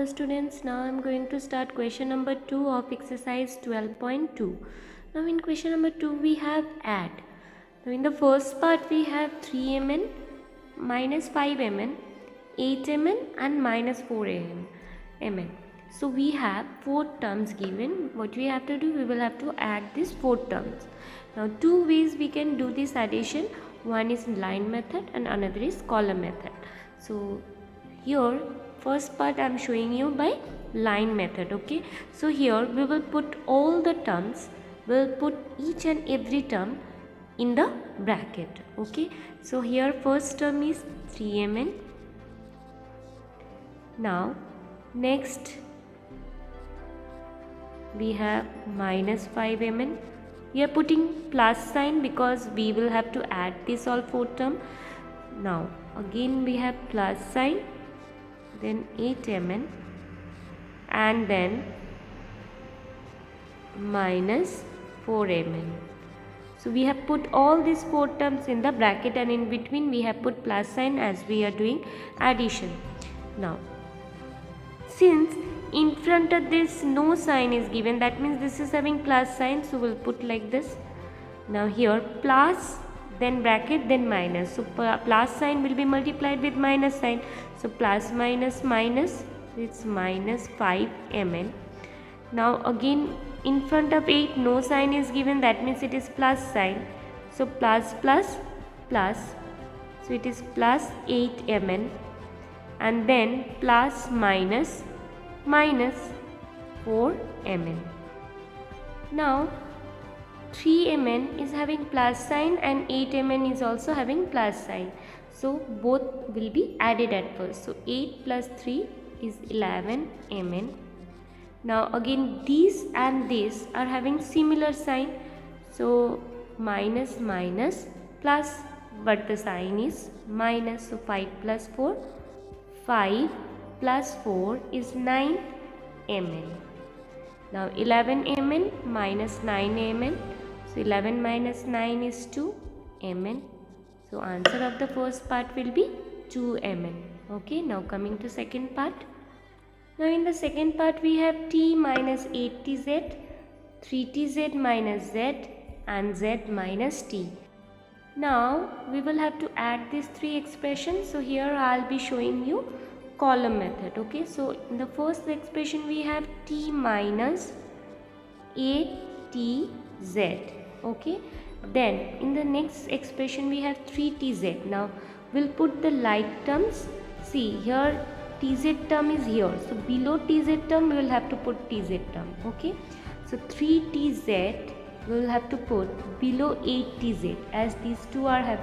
students, now I am going to start question number 2 of exercise 12.2. Now in question number 2 we have add. Now in the first part we have 3mn, minus 5mn, 8mn and minus 4mn. So we have 4 terms given. What we have to do, we will have to add these 4 terms. Now 2 ways we can do this addition. One is line method and another is column method. So here first part I am showing you by line method. Okay, so here we will put all the terms, we will put each and every term in the bracket. Okay, so here first term is 3mn. Now next we have minus 5mn. We are putting plus sign because we will have to add this all 4 term. Now again we have plus sign, then 8mn and then minus 4mn. So we have put all these 4 terms in the bracket and in between we have put plus sign as we are doing addition. Now since in front of this no sign is given, that means this is having plus sign, so we'll put like this. Now here plus, then bracket, then minus. So plus sign will be multiplied with minus sign. So plus minus minus, it's minus 5mn. Now again in front of 8 no sign is given, that means it is plus sign. So plus plus plus, so it is plus 8mn and then plus minus minus 4mn. Now 3mn is having plus sign and 8mn is also having plus sign. So both will be added at first. So 8 plus 3 is 11mn. Now again these and this are having similar sign. So minus minus plus, but the sign is minus. So 5 plus 4, 5 plus 4 is 9mn. Now 11mn minus 9mn. So 11 minus 9 is 2mn. So answer of the first part will be 2mn. Okay, now coming to second part. Now in the second part we have t minus 8tz, 3tz minus z and z minus t. Now we will have to add these 3 expressions. So here I will be showing you column method. Okay, so in the first expression we have t minus 8tz. Okay, then in the next expression we have 3tz. Now we'll put the like terms. See here tz term is here, so below tz term we will have to put tz term. Okay, so 3tz we will have to put below 8tz, as these two are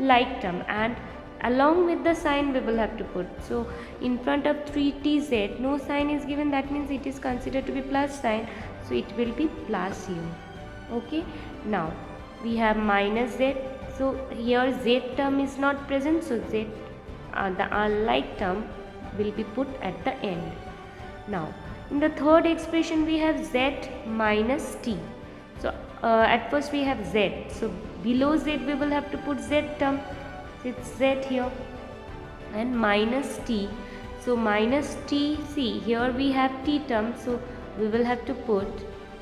like term, and along with the sign we will have to put. So in front of 3tz no sign is given, that means it is considered to be plus sign, so it will be plus u. Okay, now we have minus z. So here z term is not present, so z the unlike term will be put at the end. Now in the third expression we have z minus t. So at first we have z, so below z we will have to put z term. It's z here and minus t. So minus t, see here we have t term, so we will have to put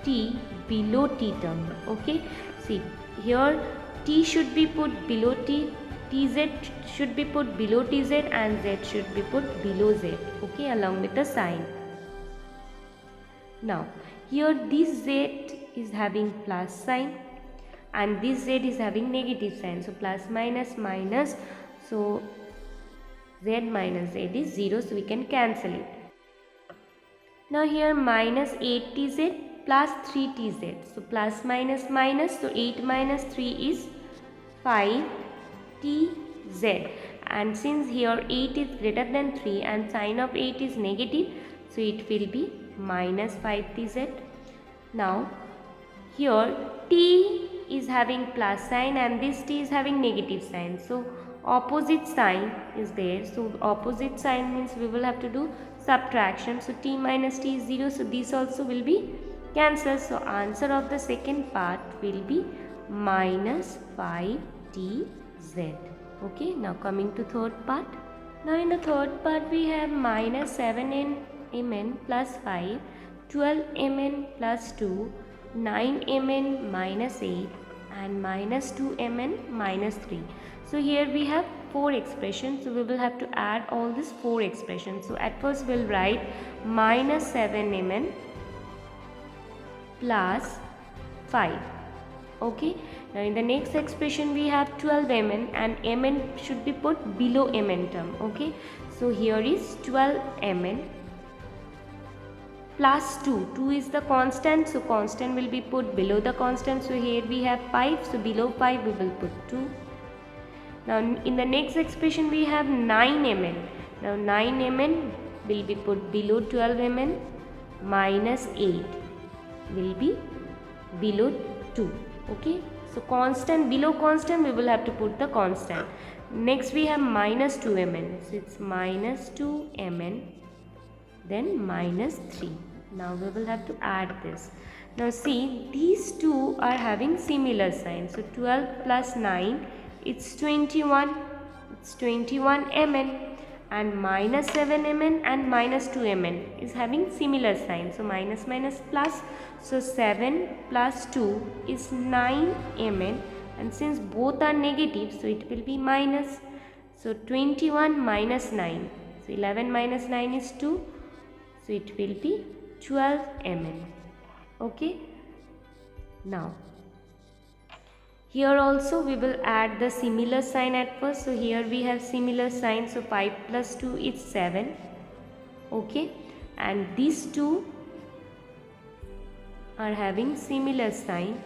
t below t term. Okay, see here t should be put below t, tz should be put below tz and z should be put below z. Okay, along with the sign. Now here this z is having plus sign and this z is having negative sign, so plus minus minus, so z minus z is 0, so we can cancel it. Now here minus 8tz plus 3tz, so plus minus minus, so 8 minus 3 is 5tz, and since here 8 is greater than 3 and sign of 8 is negative, so it will be minus 5tz. Now here t is having plus sign and this t is having negative sign, so opposite sign is there, so opposite sign means we will have to do subtraction. So t minus t is 0, so this also will be cancelled. So answer of the second part will be minus 5tz. Okay, now coming to third part. Now in the third part we have minus 7mn plus 5, 12mn plus 2, 9mn minus 8 and minus 2mn minus 3. So here we have 4 expressions. So we will have to add all these 4 expressions. So at first we will write minus 7mn plus 5. Okay. Now in the next expression we have 12mn and mn should be put below mn term. Okay. So here is 12mn plus 2. 2 is the constant. So constant will be put below the constant. So here we have 5. So below 5 we will put 2. Now in the next expression we have 9mn. Now 9mn will be put below 12mn minus 8 will be below 2. Okay. So constant, below constant we will have to put the constant. Next we have minus 2mn. So it's minus 2mn then minus 3. Now we will have to add this. Now see, these two are having similar signs. So 12 plus 9, it's 21. It's 21mn. And minus 7mn and minus 2mn is having similar signs. So minus minus plus. So 7 plus 2 is 9mn. And since both are negative, so it will be minus. So 21 minus 9. So 11 minus 9 is 2. So it will be 12mn. Okay. Now here also we will add the similar sign at first. So here we have similar sign. So 5 plus 2 is 7. Okay. And these two are having similar sign.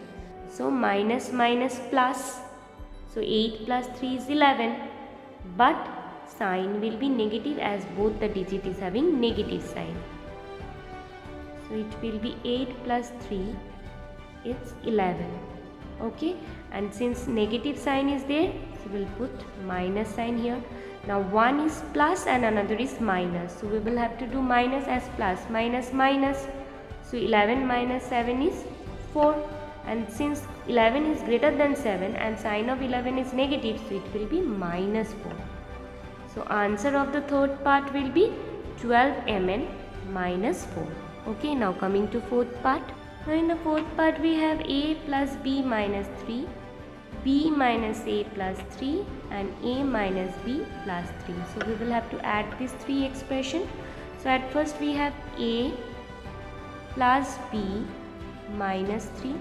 So minus minus plus. So 8 plus 3 is 11. But sign will be negative as both the digit is having negative sign. So it will be 8 plus 3, it's 11. Okay, and since negative sign is there, so we will put minus sign here. Now one is plus and another is minus. So we will have to do minus as plus, minus minus. So 11 minus 7 is 4. And since 11 is greater than 7 and sign of 11 is negative, so it will be minus 4. So answer of the third part will be 12mn minus 4. Okay, now coming to fourth part. Now in the fourth part we have a plus b minus 3, b minus a plus 3 and a minus b plus 3. So we will have to add these 3 expressions. So at first we have a plus b minus 3.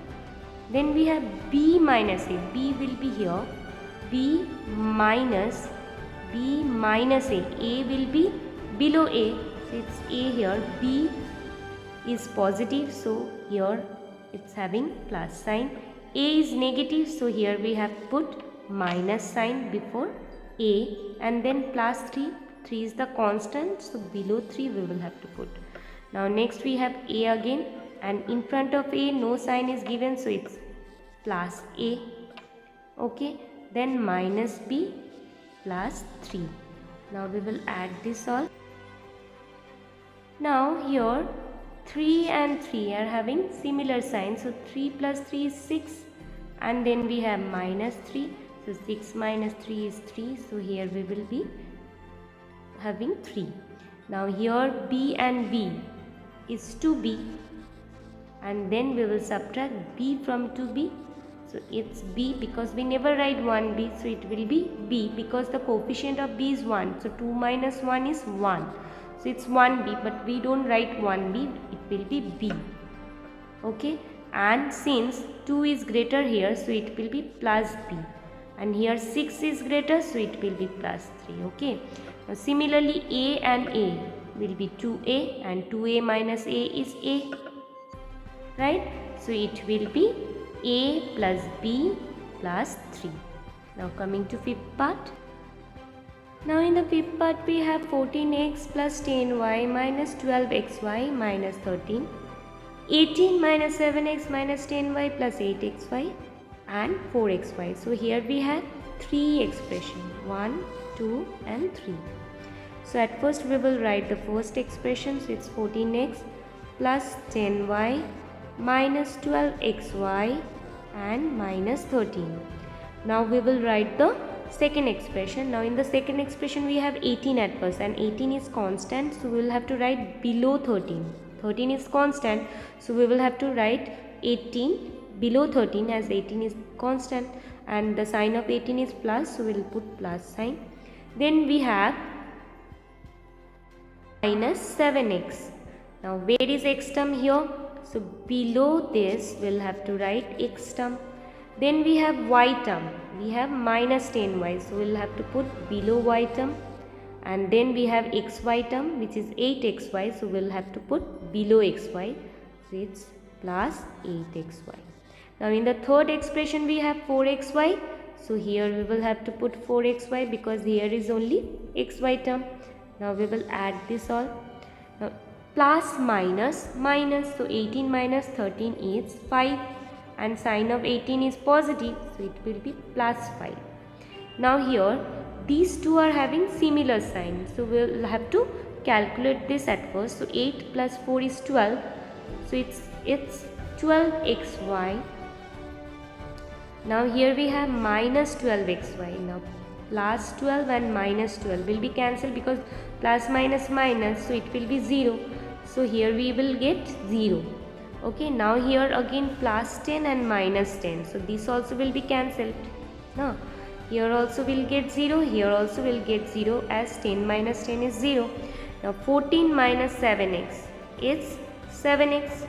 Then we have b minus a. b will be here. b minus a. a will be below a. So it's a here. b is positive, so here it's having plus sign. A is negative, so here we have put minus sign before a and then plus 3. 3 is the constant, so below 3 we will have to put. Now next we have a again and in front of a no sign is given, so it's plus a. Okay, then minus b plus 3. Now we will add this all. Now here 3 and 3 are having similar signs. So 3 plus 3 is 6 and then we have minus 3. So 6 minus 3 is 3. So here we will be having 3. Now here b and b is 2b and then we will subtract b from 2b. So it's b because we never write 1b. So it will be b because the coefficient of b is 1. So 2 minus 1 is 1. So it's 1b, but we don't write 1b, it will be b. Okay, and since 2 is greater here, so it will be plus b. And here 6 is greater, so it will be plus 3. Okay, now similarly a and a will be 2a and 2a minus a is a. Right, so it will be a plus b plus 3. Now coming to fifth part. Now in the fifth part we have 14x plus 10y minus 12xy minus 13, 18 minus 7x minus 10y plus 8xy and 4xy. So here we have 3 expressions, 1, 2 and 3. So at first we will write the first expression, so it's 14x plus 10y minus 12xy and minus 13. Now we will write the second expression. Now in the second expression we have 18 at first, and 18 is constant, so we will have to write below 13. 13 is constant, so we will have to write 18 below 13 as 18 is constant, and the sign of 18 is plus, so we will put plus sign. Then we have minus 7x. Now where is x term here? So below this we'll have to write x term. Then we have y term. We have minus 10y, so we'll have to put below y term. And then we have xy term, which is 8xy, so we'll have to put below xy, so it's plus 8xy. Now in the third expression we have 4xy, so here we will have to put 4xy because here is only xy term. Now we will add this all. Now plus minus minus, so 18 minus 13 is 5, and sign of 18 is positive, so it will be plus 5. Now here these two are having similar signs, so we will have to calculate this at first. So 8 plus 4 is 12, so it's 12xy. Now here we have minus 12xy. Now plus 12 and minus 12 will be cancelled because plus minus minus, so it will be 0. So here we will get 0. Okay, now here again plus 10 and minus 10, so this also will be cancelled. Now here also will get 0, here also will get 0, as 10 minus 10 is 0. Now 14 minus 7x is 7x,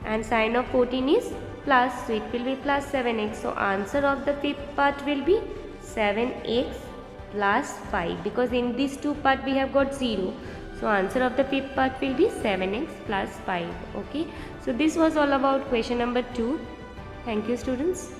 and sign of 14 is plus, so it will be plus 7x. So answer of the fifth part will be 7x plus 5, because in these two part we have got 0. So answer of the fifth part will be 7x plus 5. Okay, so this was all about question number 2. Thank you, students.